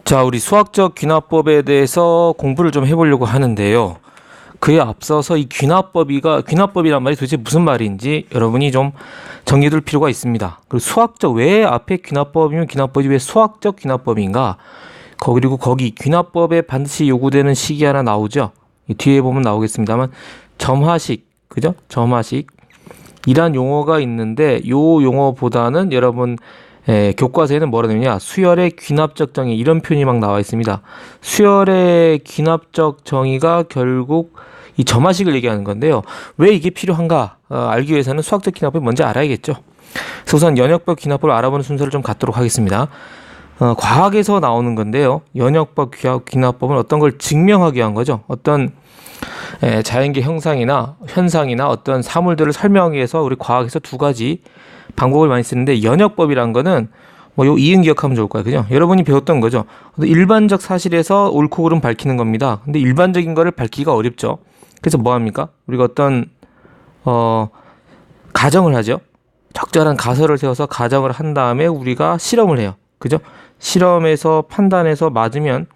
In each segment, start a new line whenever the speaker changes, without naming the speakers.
자, 우리 수학적 귀납법에 대해서 공부를 좀 해보려고 하는데요. 그에 앞서서 이 귀납법이란 말이 도대체 무슨 말인지 여러분이 좀 정리해둘 필요가 있습니다. 그리고 수학적, 왜 앞에 귀납법이면 귀납법이 왜 수학적 귀납법인가? 그리고 거기 귀납법에 반드시 요구되는 식이 하나 나오죠. 뒤에 보면 나오겠습니다만 점화식, 그죠? 점화식. 이란 용어가 있는데 요 용어보다는 여러분 교과서에는 뭐라 되느냐, 수열의 귀납적 정의, 이런 표현이 막 나와 있습니다. 수열의 귀납적 정의가 결국 이 점화식을 얘기하는 건데요. 왜 이게 필요한가 알기 위해서는 수학적 귀납법을 먼저 알아야겠죠. 그래서 우선 연역법 귀납법을 알아보는 순서를 좀 갖도록 하겠습니다. 과학에서 나오는 건데요. 연역법 귀납법은 어떤 걸 증명하기 위한 거죠. 어떤 자연계 형상이나 현상이나 어떤 사물들을 설명하기 위해서 우리 과학에서 두 가지 방법을 많이 쓰는데, 연역법이란 거는 요 이응 기억하면 좋을 거예요. 그죠? 여러분이 배웠던 거죠. 일반적 사실에서 옳고 그름 밝히는 겁니다. 근데 일반적인 거를 밝히기가 어렵죠. 그래서 뭐 합니까? 우리가 어떤 가정을 하죠. 적절한 가설을 세워서 가정을 한 다음에 우리가 실험을 해요. 그죠? 실험에서 판단해서 맞으면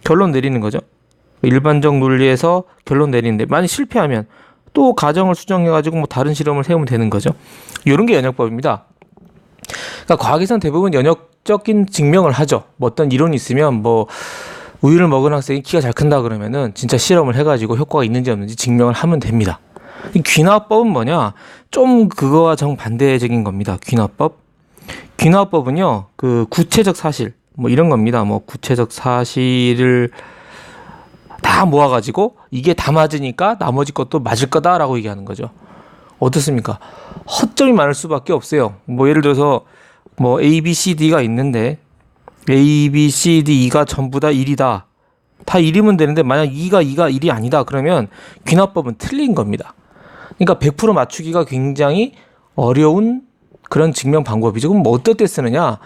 결론 내리는 거죠. 일반적 논리에서 결론 내리는데, 만약 실패하면 또 가정을 수정해가지고 뭐 다른 실험을 세우면 되는 거죠. 이런 게 연역법입니다. 그러니까 과학에서는 대부분 연역적인 증명을 하죠. 뭐 어떤 이론이 있으면 뭐 우유를 먹은 학생이 키가 잘 큰다 그러면은 진짜 실험을 해가지고 효과가 있는지 없는지 증명을 하면 됩니다. 귀납법은 뭐냐? 좀 그거와 정반대적인 겁니다. 귀납법은요, 그 구체적 사실 뭐 이런 겁니다. 뭐 구체적 사실을 다 모아가지고 이게 다 맞으니까 나머지 것도 맞을 거다라고 얘기하는 거죠. 어떻습니까? 허점이 많을 수밖에 없어요. 뭐 예를 들어서 뭐 A, B, C, D가 있는데 A, B, C, D, E가 전부 다 1이다. 다 1이면 되는데 만약 2가 1이 아니다 그러면 귀납법은 틀린 겁니다. 그러니까 100% 맞추기가 굉장히 어려운 그런 증명 방법이죠. 그럼 뭐 어떨 때 쓰느냐?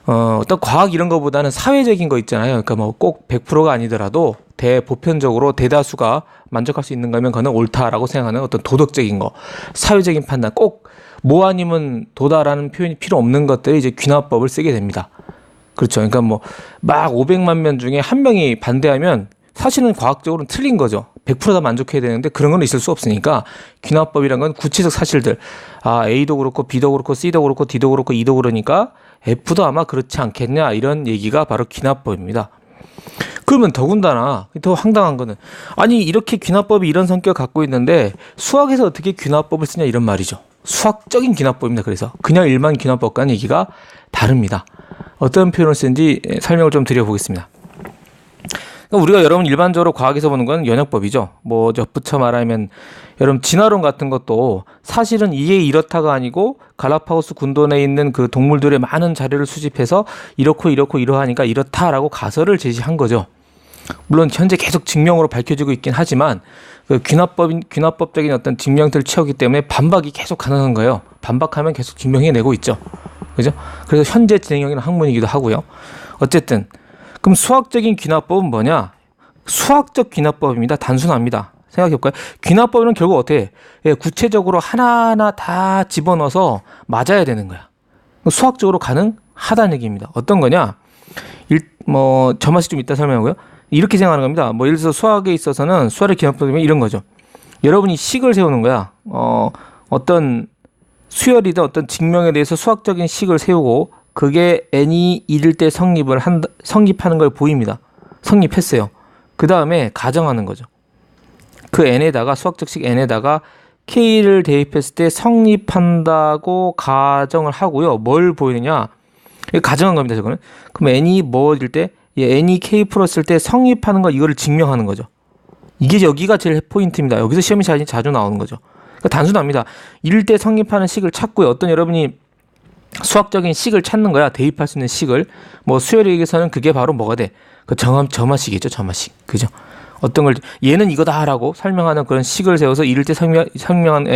어떤 과학 이런 거보다는 사회적인 거 있잖아요. 그러니까 뭐 꼭 100%가 아니더라도 대보편적으로 대다수가 만족할 수 있는 거면 그거는 옳다라고 생각하는 어떤 도덕적인 거, 사회적인 판단, 꼭 뭐 아니면 도다라는 표현이 필요 없는 것들이 이제 귀납법을 쓰게 됩니다. 그렇죠. 그러니까 뭐 막 500만 명 중에 한 명이 반대하면 사실은 과학적으로는 틀린 거죠. 100% 다 만족해야 되는데 그런 건 있을 수 없으니까 귀납법이란 건 구체적 사실들, A도 그렇고 B도 그렇고 C도 그렇고 D도 그렇고 E도 그러니까 F도 아마 그렇지 않겠냐, 이런 얘기가 바로 귀납법입니다. 그러면 더군다나 더 황당한 거는, 아니 이렇게 귀납법이 이런 성격을 갖고 있는데 수학에서 어떻게 귀납법을 쓰냐, 이런 말이죠. 수학적인 귀납법입니다. 그래서 그냥 일반 귀납법과는 얘기가 다릅니다. 어떤 표현을 쓰는지 설명을 좀 드려보겠습니다. 우리가 여러분 일반적으로 과학에서 보는 건 연역법이죠. 뭐 덧붙여 말하면 여러분 진화론 같은 것도 사실은 이게 이렇다가 아니고 갈라파고스 군도내에 있는 그 동물들의 많은 자료를 수집해서 이렇고 이러하니까 이렇다라고 가설을 제시한 거죠. 물론 현재 계속 증명으로 밝혀지고 있긴 하지만 그 귀납법적인 어떤 증명들을 취하기 때문에 반박이 계속 가능한 거예요. 반박하면 계속 증명해내고 있죠. 그죠? 그래서 현재 진행형인 학문이기도 하고요. 어쨌든 그럼 수학적인 귀납법은 뭐냐? 수학적 귀납법입니다. 단순합니다. 생각해볼까요? 귀납법은 결국 어떻게 해? 구체적으로 하나하나 다 집어넣어서 맞아야 되는 거야. 수학적으로 가능하다는 얘기입니다. 어떤 거냐? 점화식 좀 이따 설명하고요. 이렇게 생각하는 겁니다. 뭐 예를 들어서 수학에 있어서는 수학의 귀납법이면 이런 거죠. 여러분이 식을 세우는 거야. 어떤 수열이든 어떤 증명에 대해서 수학적인 식을 세우고 그게 n이 1일 때 성립하는 걸 보입니다. 성립했어요. 그 다음에 가정하는 거죠. 그 n에다가, 수학적 식 n에다가 k를 대입했을 때 성립한다고 가정을 하고요. 뭘 보이느냐? 가정한 겁니다, 저거는. 그럼 n이 뭐일 때, n이 k 풀었을 때 성립하는 거, 이거를 증명하는 거죠. 이게 여기가 제일 포인트입니다. 여기서 시험이 자주 나오는 거죠. 그러니까 단순합니다. 1일 때 성립하는 식을 찾고요. 어떤 여러분이 수학적인 식을 찾는 거야. 대입할 수 있는 식을. 뭐 수열에게서는 그게 바로 뭐가 돼? 그 점화식이죠. 점화식. 그죠? 어떤 걸 얘는 이거다라고 설명하는 그런 식을 세워서 이럴 때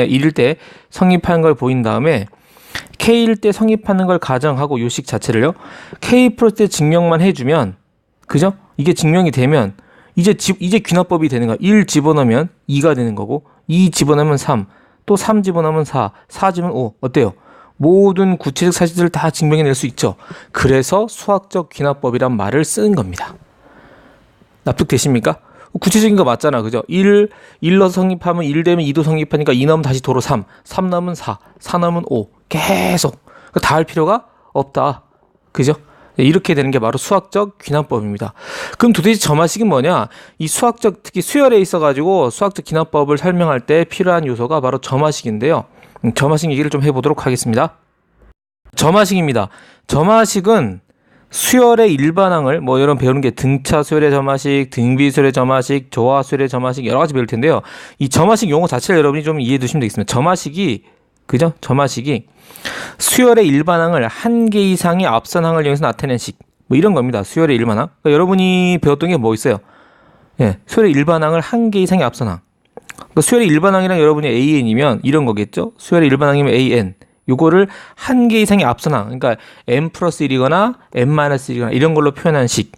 이럴 때 성립하는 걸 보인 다음에 K일 때 성립하는 걸 가정하고, 요 식 자체를요. K 플러스 때 증명만 해주면, 그죠? 이게 증명이 되면 이제 귀납법이 되는 거야. 1 집어넣으면 2가 되는 거고, 2 집어넣으면 3, 또 3 집어넣으면 4, 4 집어넣으면 5. 어때요? 모든 구체적 사실들을 다 증명해낼 수 있죠. 그래서 수학적 귀납법이란 말을 쓰는 겁니다. 납득되십니까? 구체적인 거 맞잖아. 그죠? 1 넣어서 성립하면 1 되면 2도 성립하니까 2 넣으면 다시 도로 3, 3 넣으면 4, 4 넣으면 5. 계속. 다 할 필요가 없다. 그죠? 이렇게 되는 게 바로 수학적 귀납법입니다. 그럼 도대체 점화식이 뭐냐? 이 수학적, 특히 수열에 있어가지고 수학적 귀납법을 설명할 때 필요한 요소가 바로 점화식인데요. 점화식 얘기를 좀 해보도록 하겠습니다. 점화식입니다. 점화식은 수열의 일반항을 뭐 여러분 배우는 게 등차 수열의 점화식, 등비 수열의 점화식, 조화 수열의 점화식 여러 가지 배울 텐데요. 이 점화식 용어 자체를 여러분이 좀 이해해 두시면 되겠습니다. 점화식이 그죠? 점화식이 수열의 일반항을 한 개 이상의 앞선 항을 이용해서 나타낸 식. 뭐 이런 겁니다. 수열의 일반항. 그러니까 여러분이 배웠던 게 뭐 있어요? 예, 수열의 일반항을 한 개 이상의 앞선 항. 그러니까 수열의 일반항이랑 여러분이 AN이면 이런 거겠죠? 수열의 일반항이면 AN. 요거를 한 개 이상의 앞선항, 그러니까 n 플러스 1이거나 n 마이너스 1이거나 이런 걸로 표현한 식.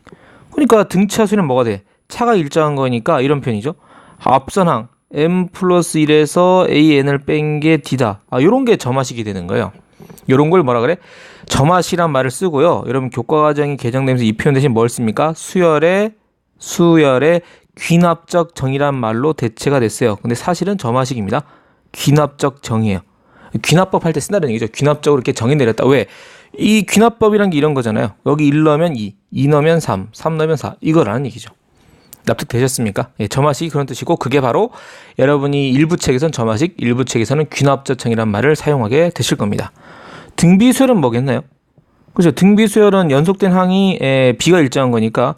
그러니까 등차 수는 뭐가 돼? 차가 일정한 거니까 이런 표현이죠. 앞선항 n 플러스 1에서 an을 뺀 게 d다. 요런 게 점화식이 되는 거예요. 요런 걸 뭐라 그래? 점화식이란 말을 쓰고요. 여러분 교과 과정이 개정되면서 이 표현 대신 뭘 씁니까? 수열의 귀납적 정의란 말로 대체가 됐어요. 근데 사실은 점화식입니다. 귀납적 정의예요. 귀납법 할 때 쓴다는 얘기죠. 귀납적으로 이렇게 정의 내렸다. 왜? 이 귀납법이란 게 이런 거잖아요. 여기 1 넣으면 2, 2 넣으면 3, 3 넣으면 4. 이거라는 얘기죠. 납득되셨습니까? 예, 점화식이 그런 뜻이고 그게 바로 여러분이 일부 책에서는 점화식, 일부 책에서는 귀납적 정의란 말을 사용하게 되실 겁니다. 등비수열은 뭐겠나요? 그죠? 등비수열은 연속된 항이 b가 일정한 거니까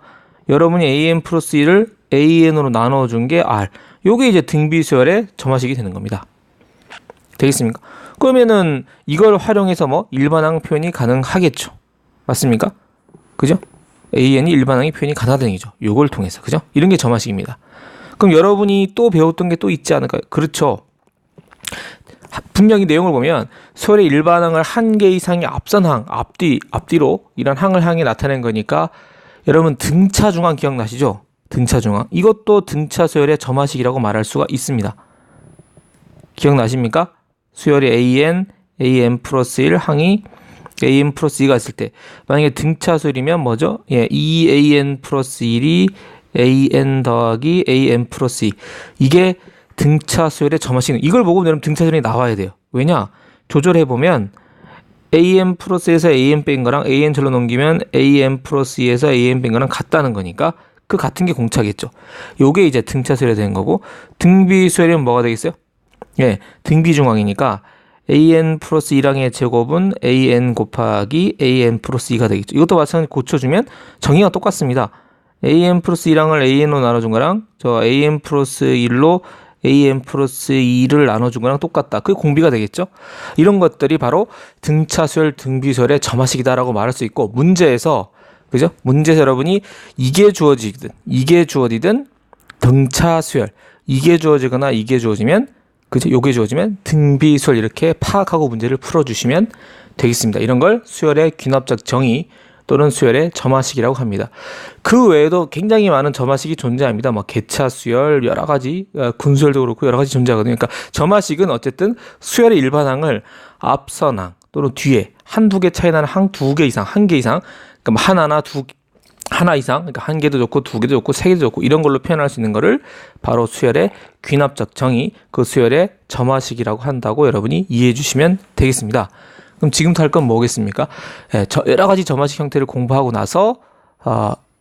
여러분이 an 플러스 1을 an으로 나눠준 게 r. 요게 이제 등비수열의 점화식이 되는 겁니다. 되겠습니까? 그러면은 이걸 활용해서 뭐 일반항 표현이 가능하겠죠. 맞습니까? 그죠? AN이 일반항의 표현이 가능하다는 얘기죠. 요걸 통해서. 그죠? 이런 게 점화식입니다. 그럼 여러분이 또 배웠던 게 또 있지 않을까요? 그렇죠. 분명히 내용을 보면 수열의 일반항을 한 개 이상의 앞선항, 앞뒤로 이런 항을 향해 나타낸 거니까 여러분 등차중항 기억나시죠? 등차중항. 이것도 등차 수열의 점화식이라고 말할 수가 있습니다. 기억나십니까? 수열이 an 플러스 1 항이 an 플러스 2가 있을 때 만약에 등차 수열이면 뭐죠? 예, 2an 플러스 1이 an 더하기 an 플러스 2 이게 등차 수열의 점화식. 이걸 보고 여러분 등차 수열이 나와야 돼요. 왜냐? 조절해보면 an 플러스 1에서 an 뺀 거랑 an 절로 넘기면 an 플러스 2에서 an 뺀 거랑 같다는 거니까 그 같은 게 공차겠죠. 요게 이제 등차 수열이 되는 거고 등비 수열이면 뭐가 되겠어요? 예, 등비중항이니까 an 플러스 1항의 제곱은 an 곱하기 an 플러스 2가 되겠죠. 이것도 마찬가지로 고쳐주면 정의가 똑같습니다. an 플러스 1항을 an으로 나눠준 거랑 저 an 플러스 1로 an 플러스 2를 나눠준 거랑 똑같다. 그게 공비가 되겠죠. 이런 것들이 바로 등차수열, 등비수열의 점화식이다라고 말할 수 있고 문제에서 그죠? 문제에서 여러분이 이게 주어지든 등차수열 이게 주어지거나 이게 주어지면 그죠? 요게 주어지면 등비수열 이렇게 파악하고 문제를 풀어주시면 되겠습니다. 이런 걸 수열의 귀납적 정의 또는 수열의 점화식이라고 합니다. 그 외에도 굉장히 많은 점화식이 존재합니다. 뭐 개차수열 여러 가지 군수열도 그렇고 여러 가지 존재하거든요. 그러니까 점화식은 어쨌든 수열의 일반항을 앞선항 또는 뒤에 한두 개 차이 나는 항 두 개 이상, 한 개 이상, 그러니까 하나 이상, 그러니까 한 개도 좋고 두 개도 좋고 세 개도 좋고 이런 걸로 표현할 수 있는 거를 바로 수열의 귀납적 정의, 그 수열의 점화식이라고 한다고 여러분이 이해해 주시면 되겠습니다. 그럼 지금부터 할 건 뭐겠습니까? 예, 여러 가지 점화식 형태를 공부하고 나서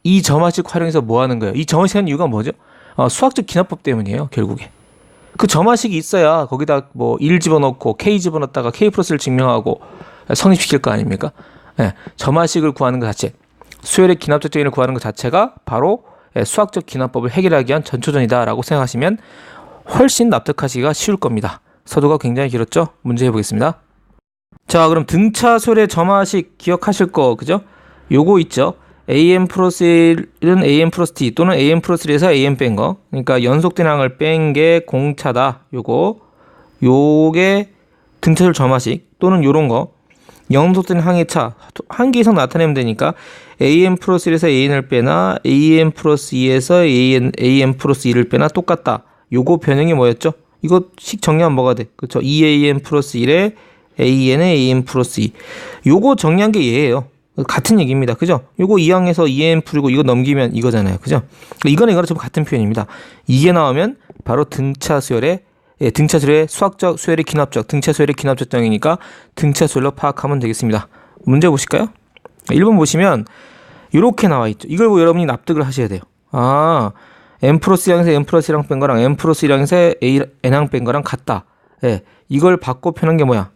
이 점화식 활용해서 뭐 하는 거예요? 이 점화식 하는 이유가 뭐죠? 수학적 귀납법 때문이에요, 결국에. 그 점화식이 있어야 거기다 뭐 1 집어넣고 K 집어넣었다가 K 플러스를 증명하고 성립시킬 거 아닙니까? 예, 점화식을 구하는 것 자체, 수열의 귀납적 정의를 구하는 것 자체가 바로 수학적 귀납법을 해결하기 위한 전초전이다라고 생각하시면 훨씬 납득하시기가 쉬울 겁니다. 서두가 굉장히 길었죠? 문제 해보겠습니다. 자, 그럼 등차 수열의 점화식 기억하실 거, 그죠? 요거 있죠? an 플러스 1은 an 플러스 t 또는 an 플러스 1에서 an 뺀 거. 그러니까 연속된 항을 뺀 게 공차다. 요게 등차 수열 점화식 또는 요런 거. 연속된 항의 차, 한 개 이상 나타내면 되니까 an 플러스 1에서 an을 빼나 an 플러스 2에서 an 플러스 2를 빼나 똑같다. 요거 변형이 뭐였죠? 이거 식 정리하면 뭐가 돼? 그렇죠? 2an 플러스 1에 AN에 AN 플러스 2. 요거 정리한 게 얘예요. 같은 얘기입니다. 그죠? 요거 2항에서 2n 풀고 이거 넘기면 이거잖아요. 그죠? 이거는 전부 같은 표현입니다. 이게 나오면 바로 등차 수열의 수학적 수열의 기납적, 등차 수열의 기납적 정의니까 등차 수열로 파악하면 되겠습니다. 문제 보실까요? 1번 보시면 이렇게 나와 있죠. 이걸 보고 여러분이 납득을 하셔야 돼요. n 플러스 1항에서 n 플러스 1항 뺀 거랑 n 플러스 1항에서 n항 뺀 거랑 같다. 예, 이걸 바꿔 표현한 게 뭐야?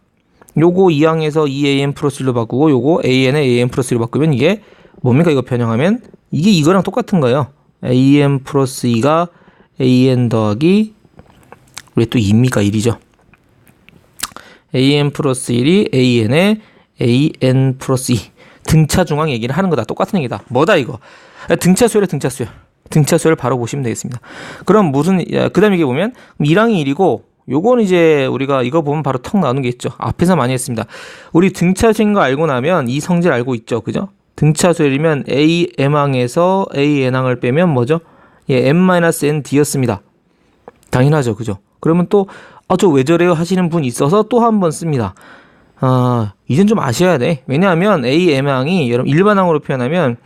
요거 2항에서 2an 플러스 1로 바꾸고 요거 an에 an 플러스 1로 바꾸면 이게 뭡니까? 이거 변형하면 이게 이거랑 똑같은 거예요. an 플러스 2가 an 더하기 우리 또 2입니까? 1이죠. an 플러스 1이 an에 an 플러스 2. 등차 중앙 얘기를 하는 거다. 똑같은 얘기다. 뭐다 이거? 등차 수열에 등차 수열. 등차 수열을 바로 보시면 되겠습니다. 그럼 그 다음에 이게 보면 1항이 1이고 요건 이제 우리가 이거 보면 바로 턱 나오는 게 있죠. 앞에서 많이 했습니다. 우리 등차 수열인 거 알고 나면 이 성질 알고 있죠. 그죠? 등차 수열이면 AM항에서 AN항을 빼면 뭐죠? 예, M-ND였습니다. 당연하죠. 그죠? 그러면 또 저 왜 저래요 하시는 분 있어서 또 한 번 씁니다. 이젠 좀 아셔야 돼. 왜냐하면 AM항이 여러분 일반항으로 표현하면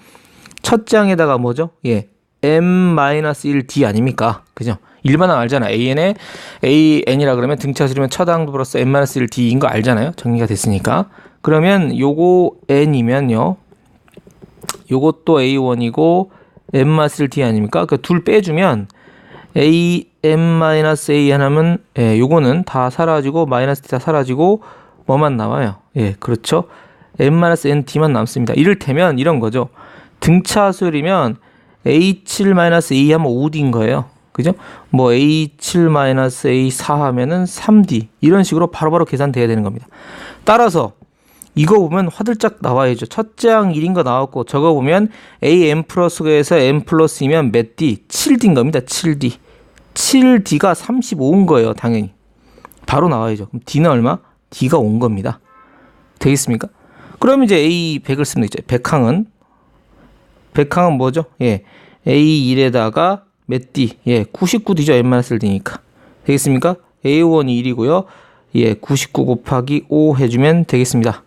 첫째 항에다가 뭐죠? 예, M-1D 아닙니까? 그죠? 일반항 알잖아. AN에 AN이라 그러면 등차 수열이면 첫항 플러스 M-1D인 거 알잖아요. 정리가 됐으니까. 그러면 요거 N이면요. 요것도 A1이고 M-1D 아닙니까? 그 둘 빼주면 AM-AN 하면 예, 요거는 다 사라지고 마이너스 다 사라지고 뭐만 나와요? 예, 그렇죠. M-ND만 남습니다. 이를테면 이런 거죠. 등차 수열이면 A7-A 하면 5D인 거예요. 그죠? 뭐 A7-A4 하면은 3D 이런 식으로 바로바로 계산돼야 되는 겁니다. 따라서 이거 보면 화들짝 나와야죠. 첫째 항 1인 거 나왔고 저거 보면 AM 플러스에서 M 플러스이면 몇 D? 7D인 겁니다. 7D. 7D가 35인 거예요. 당연히. 바로 나와야죠. 그럼 D는 얼마? D가 온 겁니다. 되겠습니까? 그럼 이제 A100을 쓰면 되죠. 100항은 뭐죠? 예. A1에다가 몇 D? 예, 99D죠. M-1D니까. 되겠습니까? A1이 1이고요. 예, 99 곱하기 5 해주면 되겠습니다.